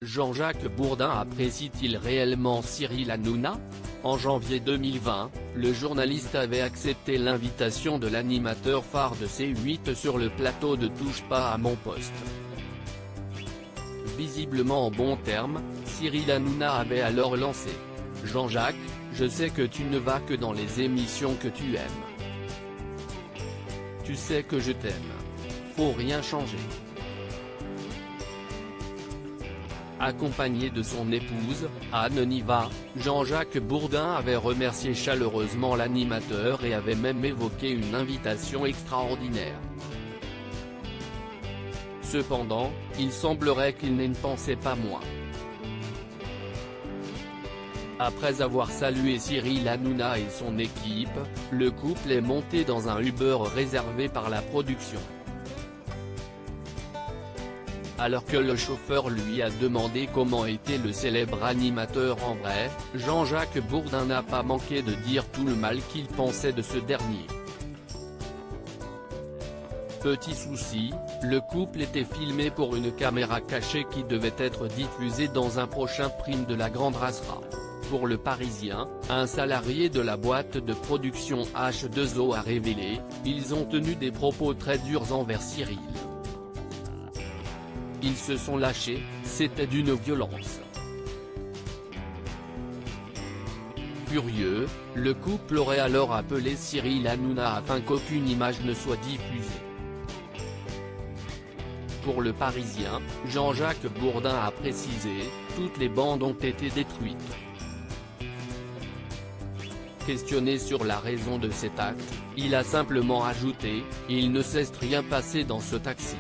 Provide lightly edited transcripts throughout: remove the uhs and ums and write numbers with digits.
Jean-Jacques Bourdin apprécie-t-il réellement Cyril Hanouna? En janvier 2020, le journaliste avait accepté l'invitation de l'animateur phare de C8 sur le plateau de Touche pas à mon poste. Visiblement en bons termes, Cyril Hanouna avait alors lancé: Jean-Jacques, je sais que tu ne vas que dans les émissions que tu aimes. Tu sais que je t'aime. Faut rien changer. Accompagné de son épouse, Anne Niva, Jean-Jacques Bourdin avait remercié chaleureusement l'animateur et avait même évoqué une invitation extraordinaire. Cependant, il semblerait qu'il ne pensait pas moins. Après avoir salué Cyril Hanouna et son équipe, le couple est monté dans un Uber réservé par la production. Alors que le chauffeur lui a demandé comment était le célèbre animateur en vrai, Jean-Jacques Bourdin n'a pas manqué de dire tout le mal qu'il pensait de ce dernier. Petit souci, le couple était filmé pour une caméra cachée qui devait être diffusée dans un prochain prime de la Grande Rassera. Pour Le Parisien, un salarié de la boîte de production H2O a révélé: ils ont tenu des propos très durs envers Cyril. Ils se sont lâchés, c'était d'une violence. Furieux, le couple aurait alors appelé Cyril Hanouna afin qu'aucune image ne soit diffusée. Pour Le Parisien, Jean-Jacques Bourdin a précisé: toutes les bandes ont été détruites. Questionné sur la raison de cet acte, il a simplement ajouté: il ne s'est rien passé dans ce taxi.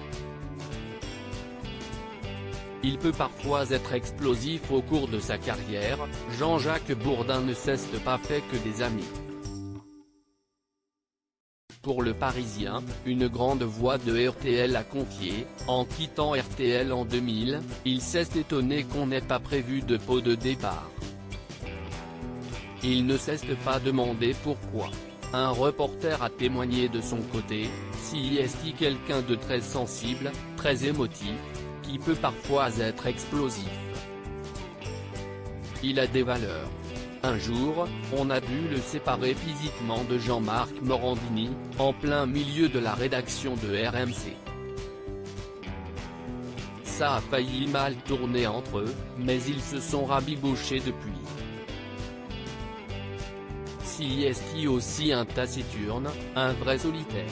Il peut parfois être explosif au cours de sa carrière, Jean-Jacques Bourdin ne cesse pas fait que des amis. Pour Le Parisien, une grande voix de RTL a confié: en quittant RTL en 2000, il s'est étonné qu'on n'ait pas prévu de pot de départ. Il ne s'est pas demandé pourquoi. Un reporter a témoigné de son côté: si est quelqu'un de très sensible, très émotif, qui peut parfois être explosif. Il a des valeurs. Un jour, on a dû le séparer physiquement de Jean-Marc Morandini, en plein milieu de la rédaction de RMC. Ça a failli mal tourner entre eux, mais ils se sont rabibochés depuis. Si est aussi un taciturne, un vrai solitaire.